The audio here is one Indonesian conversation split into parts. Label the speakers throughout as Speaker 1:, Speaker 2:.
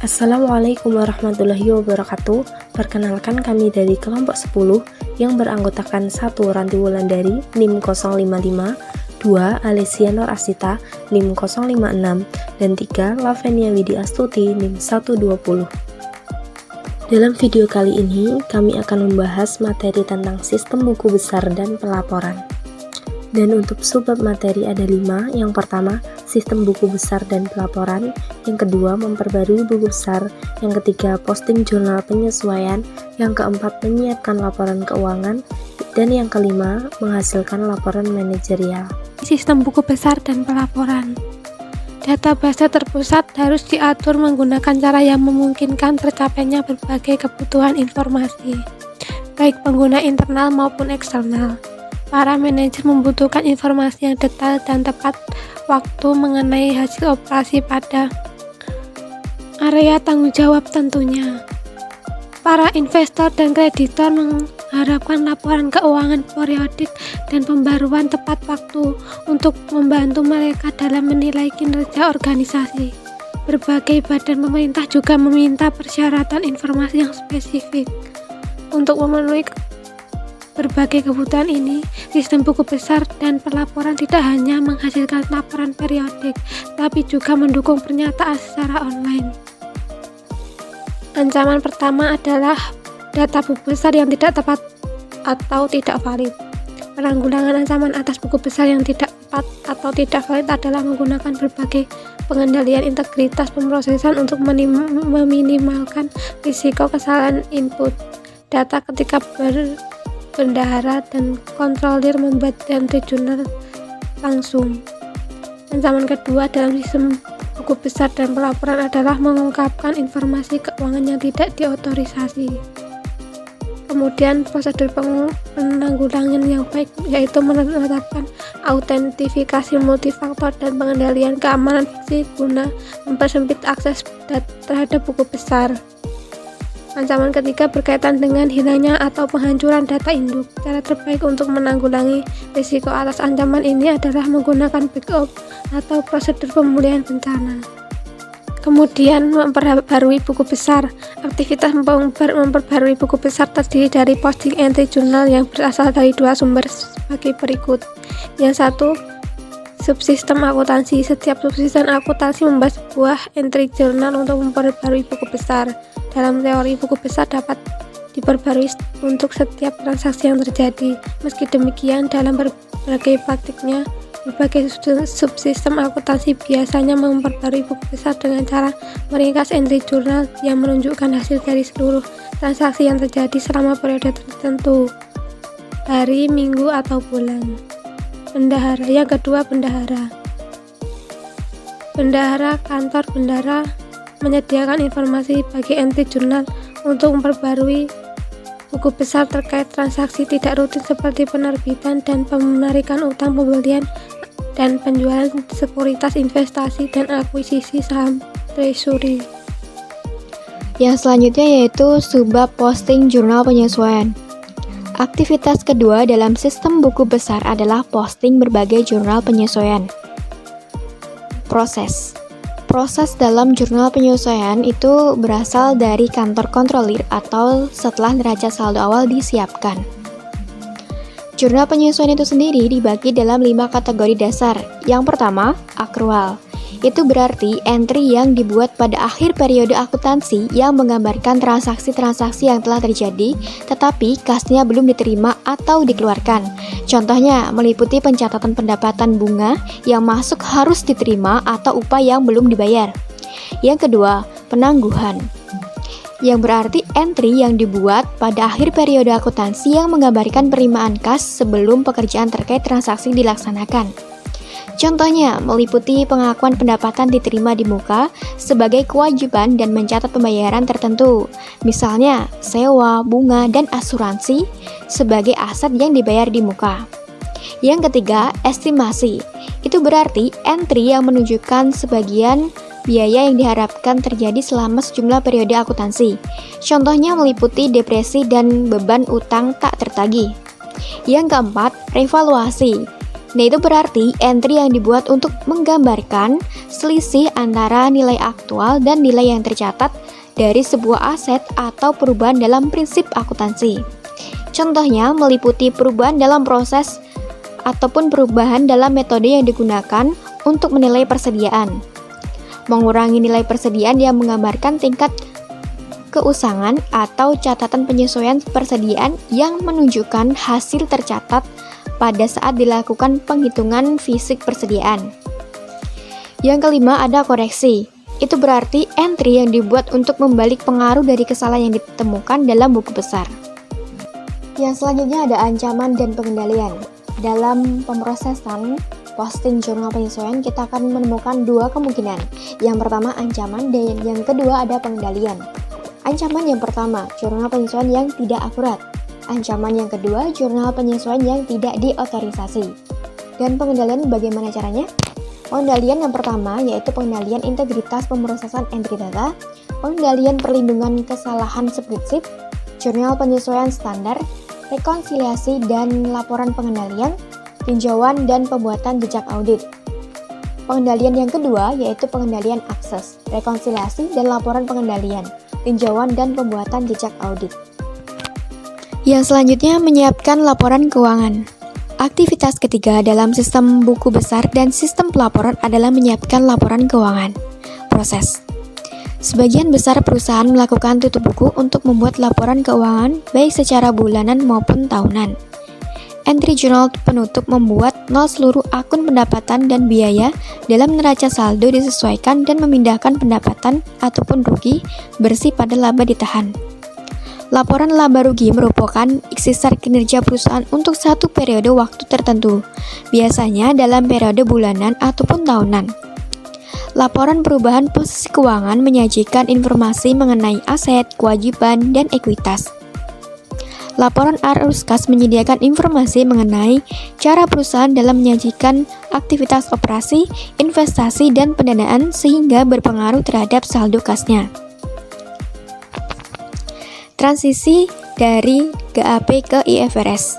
Speaker 1: Assalamualaikum warahmatullahi wabarakatuh. Perkenalkan, kami dari kelompok 10 yang beranggotakan 1. Ranti Wulandari NIM 055, 2. Alesia Nur Asita NIM 056, dan 3. Lavenia Widi Astuti NIM 120. Dalam video kali ini, kami akan membahas materi tentang sistem buku besar dan pelaporan. Dan untuk subbab materi ada 5. Yang pertama, sistem buku besar dan pelaporan. Yang kedua, memperbarui buku besar. Yang ketiga, posting jurnal penyesuaian. Yang keempat, menyiapkan laporan keuangan. Dan yang kelima, menghasilkan laporan manajerial.
Speaker 2: Sistem buku besar dan pelaporan. Database terpusat harus diatur menggunakan cara yang memungkinkan tercapainya berbagai kebutuhan informasi, baik pengguna internal maupun eksternal. Para manajer membutuhkan informasi yang detail dan tepat waktu mengenai hasil operasi pada area tanggung jawab tentunya. Para investor dan kreditor mengharapkan laporan keuangan periodik dan pembaruan tepat waktu untuk membantu mereka dalam menilai kinerja organisasi. Berbagai badan pemerintah juga meminta persyaratan informasi yang spesifik. Untuk memenuhi berbagai kebutuhan ini, sistem buku besar dan pelaporan tidak hanya menghasilkan laporan periodik, tapi juga mendukung pernyataan secara online. Ancaman pertama adalah data buku besar yang tidak tepat atau tidak valid. Penanggulangan ancaman atas buku besar yang tidak tepat atau tidak valid adalah menggunakan berbagai pengendalian integritas pemrosesan untuk meminimalkan risiko kesalahan input data ketika bendahara dan kontrolir membuat entry jurnal langsung. Ancaman kedua dalam sistem buku besar dan pelaporan adalah mengungkapkan informasi keuangan yang tidak diotorisasi. Kemudian prosedur penanggulangan yang baik yaitu menetapkan autentifikasi multifaktor dan pengendalian keamanan fiksi guna mempersempit akses terhadap buku besar. Ancaman ketiga berkaitan dengan hilangnya atau penghancuran data induk. Cara terbaik untuk menanggulangi risiko atas ancaman ini adalah menggunakan backup atau prosedur pemulihan bencana. Kemudian memperbarui buku besar. Aktivitas memperbarui buku besar terdiri dari posting entry jurnal yang berasal dari 2 sumber sebagai berikut. Yang satu, subsistem akuntansi. Setiap subsistem akuntansi membahas sebuah entry jurnal untuk memperbarui buku besar. Dalam teori, buku besar dapat diperbarui untuk setiap transaksi yang terjadi. Meski demikian, dalam berbagai praktiknya, berbagai subsistem akuntansi biasanya memperbarui buku besar dengan cara meringkas entry jurnal yang menunjukkan hasil dari seluruh transaksi yang terjadi selama periode tertentu, hari, minggu, atau bulan. Bendahara. Yang kedua, bendahara. Bendahara, kantor bendahara menyediakan informasi bagi entry jurnal untuk memperbarui buku besar terkait transaksi tidak rutin seperti penerbitan dan penarikan utang, pembelian dan penjualan sekuritas investasi, dan akuisisi saham treasury.
Speaker 3: Yang selanjutnya yaitu subbab posting jurnal penyesuaian. Aktivitas kedua dalam sistem buku besar adalah posting berbagai jurnal penyesuaian. Proses dalam jurnal penyesuaian itu berasal dari kantor kontrolir atau setelah neraca saldo awal disiapkan. Jurnal penyesuaian itu sendiri dibagi dalam 5 kategori dasar. Yang pertama, akrual. Itu berarti entry yang dibuat pada akhir periode akuntansi yang menggambarkan transaksi-transaksi yang telah terjadi tetapi kasnya belum diterima atau dikeluarkan. Contohnya meliputi pencatatan pendapatan bunga yang masuk harus diterima atau upah yang belum dibayar. Yang kedua, penangguhan. Yang berarti entry yang dibuat pada akhir periode akuntansi yang menggambarkan penerimaan kas sebelum pekerjaan terkait transaksi dilaksanakan. Contohnya, meliputi pengakuan pendapatan diterima di muka sebagai kewajiban dan mencatat pembayaran tertentu. Misalnya, sewa, bunga, dan asuransi sebagai aset yang dibayar di muka. Yang ketiga, estimasi. Itu berarti entry yang menunjukkan sebagian biaya yang diharapkan terjadi selama sejumlah periode akuntansi. Contohnya meliputi depresi dan beban utang tak tertagih. Yang keempat, revaluasi. Nah, itu berarti entry yang dibuat untuk menggambarkan selisih antara nilai aktual dan nilai yang tercatat dari sebuah aset atau perubahan dalam prinsip akuntansi. Contohnya meliputi perubahan dalam proses ataupun perubahan dalam metode yang digunakan untuk menilai persediaan. Mengurangi nilai persediaan yang menggambarkan tingkat keusangan atau catatan penyesuaian persediaan yang menunjukkan hasil tercatat pada saat dilakukan penghitungan fisik persediaan. Yang kelima ada koreksi. Itu berarti entry yang dibuat untuk membalik pengaruh dari kesalahan yang ditemukan dalam buku besar. Yang selanjutnya ada ancaman dan pengendalian. Dalam pemrosesan posting jurnal penyesuaian, kita akan menemukan dua kemungkinan. Yang pertama ancaman dan yang kedua ada pengendalian. Ancaman yang pertama, jurnal penyesuaian yang tidak akurat. Ancaman yang kedua, jurnal penyesuaian yang tidak diotorisasi. Dan pengendalian bagaimana caranya? Pengendalian yang pertama yaitu pengendalian integritas pemrosesan entry data, pengendalian perlindungan kesalahan spreadsheet, jurnal penyesuaian standar, rekonsiliasi dan laporan pengendalian, tinjauan dan pembuatan jejak audit. Pengendalian yang kedua yaitu pengendalian akses, rekonsiliasi dan laporan pengendalian, tinjauan dan pembuatan jejak audit. Yang selanjutnya menyiapkan laporan keuangan. Aktivitas ketiga dalam sistem buku besar dan sistem pelaporan adalah menyiapkan laporan keuangan. Proses. Sebagian besar perusahaan melakukan tutup buku untuk membuat laporan keuangan baik secara bulanan maupun tahunan. Entry jurnal penutup membuat nol seluruh akun pendapatan dan biaya dalam neraca saldo disesuaikan dan memindahkan pendapatan ataupun rugi bersih pada laba ditahan. Laporan laba rugi merupakan ikhtisar kinerja perusahaan untuk satu periode waktu tertentu, biasanya dalam periode bulanan ataupun tahunan. Laporan perubahan posisi keuangan menyajikan informasi mengenai aset, kewajiban, dan ekuitas. Laporan arus kas menyediakan informasi mengenai cara perusahaan dalam menyajikan aktivitas operasi, investasi, dan pendanaan sehingga berpengaruh terhadap saldo kasnya. Transisi dari GAAP ke IFRS.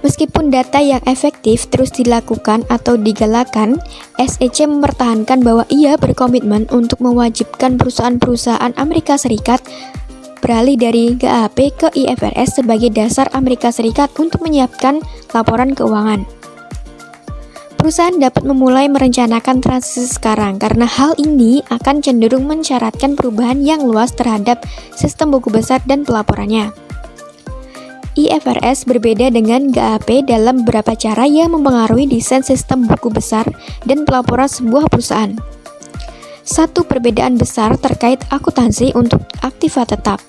Speaker 3: Meskipun data yang efektif terus dilakukan atau digalakkan, SEC mempertahankan bahwa ia berkomitmen untuk mewajibkan perusahaan-perusahaan Amerika Serikat beralih dari GAAP ke IFRS sebagai dasar Amerika Serikat untuk menyiapkan laporan keuangan. Perusahaan dapat memulai merencanakan transisi sekarang karena hal ini akan cenderung mensyaratkan perubahan yang luas terhadap sistem buku besar dan pelaporannya. IFRS berbeda dengan GAAP dalam beberapa cara yang mempengaruhi desain sistem buku besar dan pelaporan sebuah perusahaan. Satu perbedaan besar terkait akuntansi untuk aktiva tetap.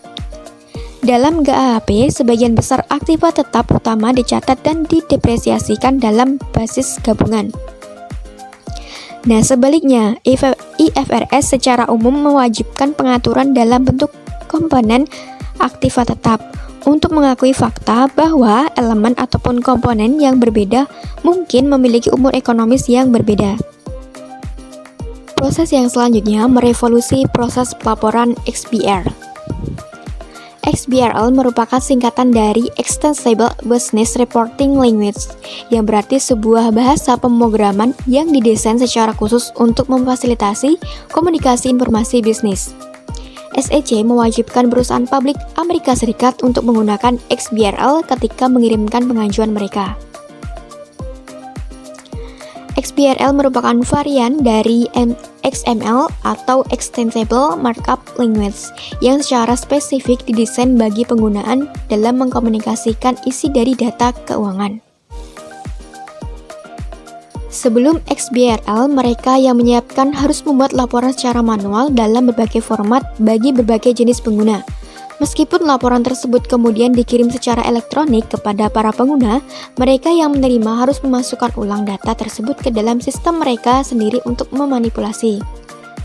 Speaker 3: Dalam GAAP, sebagian besar aktiva tetap utama dicatat dan didepresiasikan dalam basis gabungan. Nah, sebaliknya, IFRS secara umum mewajibkan pengaturan dalam bentuk komponen aktiva tetap untuk mengakui fakta bahwa elemen ataupun komponen yang berbeda mungkin memiliki umur ekonomis yang berbeda. Proses yang selanjutnya merevolusi proses pelaporan XBR. XBRL merupakan singkatan dari Extensible Business Reporting Language, yang berarti sebuah bahasa pemrograman yang didesain secara khusus untuk memfasilitasi komunikasi informasi bisnis. SEC mewajibkan perusahaan publik Amerika Serikat untuk menggunakan XBRL ketika mengirimkan pengajuan mereka. XBRL merupakan varian dari XML atau Extensible Markup Language yang secara spesifik didesain bagi penggunaan dalam mengkomunikasikan isi dari data keuangan. Sebelum XBRL, mereka yang menyiapkan harus membuat laporan secara manual dalam berbagai format bagi berbagai jenis pengguna. Meskipun laporan tersebut kemudian dikirim secara elektronik kepada para pengguna, mereka yang menerima harus memasukkan ulang data tersebut ke dalam sistem mereka sendiri untuk memanipulasi.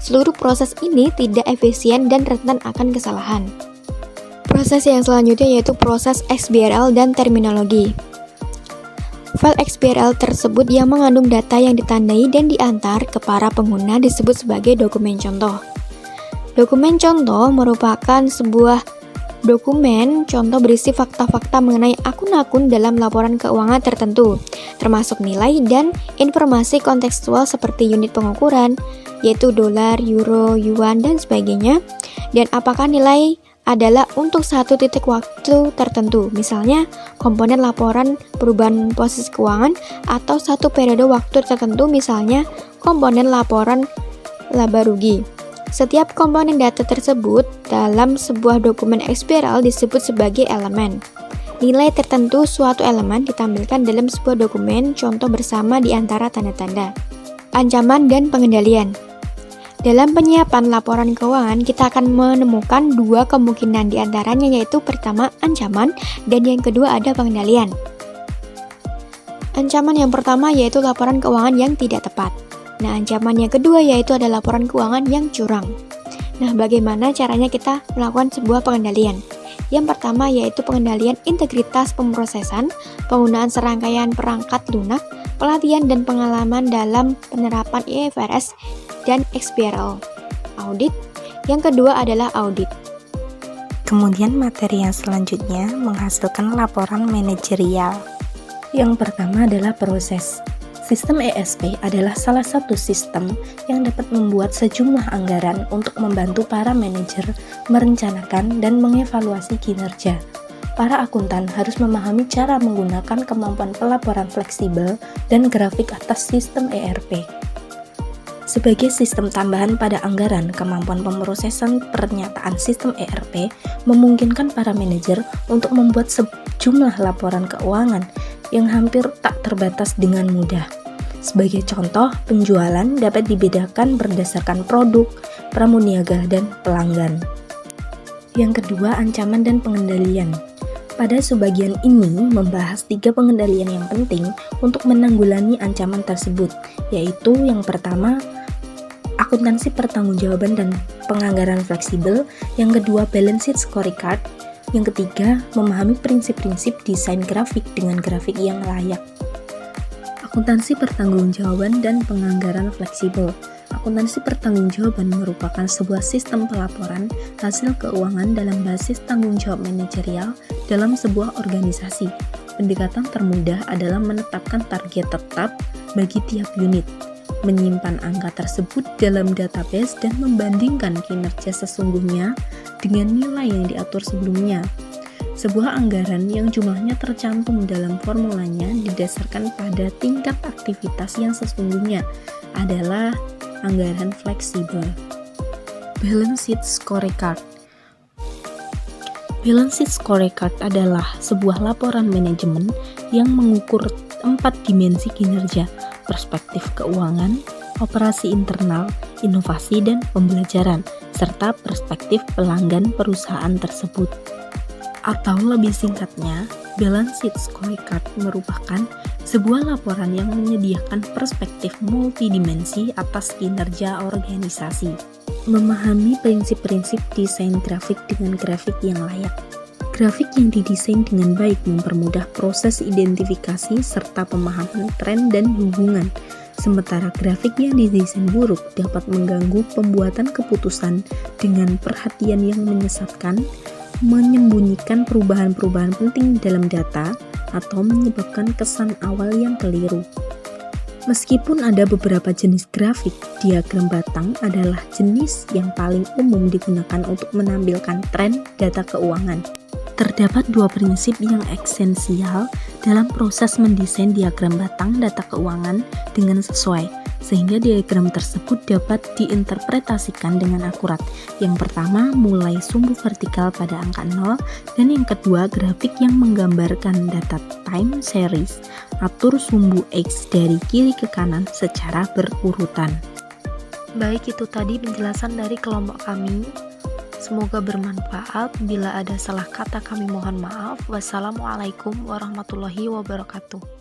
Speaker 3: Seluruh proses ini tidak efisien dan rentan akan kesalahan. Proses yang selanjutnya yaitu proses XBRL dan terminologi. File XBRL tersebut yang mengandung data yang ditandai dan diantar ke para pengguna disebut sebagai dokumen contoh. Dokumen contoh merupakan sebuah Dokumen contoh berisi fakta-fakta mengenai akun-akun dalam laporan keuangan tertentu, termasuk nilai dan informasi kontekstual seperti unit pengukuran, yaitu dolar, euro, yuan, dan sebagainya, dan apakah nilai adalah untuk satu titik waktu tertentu, misalnya komponen laporan perubahan posisi keuangan, atau satu periode waktu tertentu, misalnya komponen laporan laba rugi. Setiap komponen data tersebut dalam sebuah dokumen XBRL disebut sebagai elemen. Nilai tertentu suatu elemen ditampilkan dalam sebuah dokumen contoh bersama di antara tanda-tanda. Ancaman dan pengendalian. Dalam penyiapan laporan keuangan, kita akan menemukan dua kemungkinan, di antaranya yaitu pertama ancaman dan yang kedua ada pengendalian. Ancaman yang pertama yaitu laporan keuangan yang tidak tepat. Nah, ancaman yang kedua yaitu ada laporan keuangan yang curang. Nah, bagaimana caranya kita melakukan sebuah pengendalian? Yang pertama yaitu pengendalian integritas pemrosesan, penggunaan serangkaian perangkat lunak, pelatihan dan pengalaman dalam penerapan IFRS dan XBRL. Audit. Yang kedua adalah audit.
Speaker 1: Kemudian materi yang selanjutnya menghasilkan laporan manajerial. Yang pertama adalah proses. Sistem ESP adalah salah satu sistem yang dapat membuat sejumlah anggaran untuk membantu para manajer merencanakan dan mengevaluasi kinerja. Para akuntan harus memahami cara menggunakan kemampuan pelaporan fleksibel dan grafik atas sistem ERP. Sebagai sistem tambahan pada anggaran, kemampuan pemrosesan pernyataan sistem ERP memungkinkan para manajer untuk membuat sejumlah laporan keuangan yang hampir tak terbatas dengan mudah. Sebagai contoh, penjualan dapat dibedakan berdasarkan produk, pramuniaga, dan pelanggan. Yang kedua, ancaman dan pengendalian. Pada sebagian ini membahas 3 pengendalian yang penting untuk menanggulangi ancaman tersebut, yaitu yang pertama, akuntansi pertanggungjawaban dan penganggaran fleksibel, yang kedua, balance sheet scorecard, yang ketiga, memahami prinsip-prinsip desain grafik dengan grafik yang layak. Akuntansi pertanggungjawaban dan penganggaran fleksibel. Akuntansi pertanggungjawaban merupakan sebuah sistem pelaporan hasil keuangan dalam basis tanggung jawab manajerial dalam sebuah organisasi. Pendekatan termudah adalah menetapkan target tetap bagi tiap unit, menyimpan angka tersebut dalam database dan membandingkan kinerja sesungguhnya dengan nilai yang diatur sebelumnya. Sebuah anggaran yang jumlahnya tercantum dalam formulanya didasarkan pada tingkat aktivitas yang sesungguhnya adalah anggaran fleksibel. Balance sheet scorecard. Balance sheet scorecard adalah sebuah laporan manajemen yang mengukur 4 dimensi kinerja: perspektif keuangan, operasi internal, inovasi dan pembelajaran, serta perspektif pelanggan perusahaan tersebut. Atau lebih singkatnya, balance sheet scorecard merupakan sebuah laporan yang menyediakan perspektif multidimensi atas kinerja organisasi. Memahami prinsip-prinsip desain grafik dengan grafik yang layak. Grafik yang didesain dengan baik mempermudah proses identifikasi serta pemahaman tren dan hubungan. Sementara grafik yang didesain buruk dapat mengganggu pembuatan keputusan dengan perhatian yang menyesatkan, menyembunyikan perubahan-perubahan penting dalam data, atau menyebabkan kesan awal yang keliru. Meskipun ada beberapa jenis grafik, diagram batang adalah jenis yang paling umum digunakan untuk menampilkan tren data keuangan. Terdapat 2 prinsip yang esensial dalam proses mendesain diagram batang data keuangan dengan sesuai, sehingga diagram tersebut dapat diinterpretasikan dengan akurat. Yang pertama, mulai sumbu vertikal pada angka 0, dan yang kedua, grafik yang menggambarkan data time series. Atur sumbu X dari kiri ke kanan secara berurutan. Baik, itu tadi penjelasan dari kelompok kami. Semoga bermanfaat. Bila ada salah kata kami mohon maaf. Wassalamualaikum warahmatullahi wabarakatuh.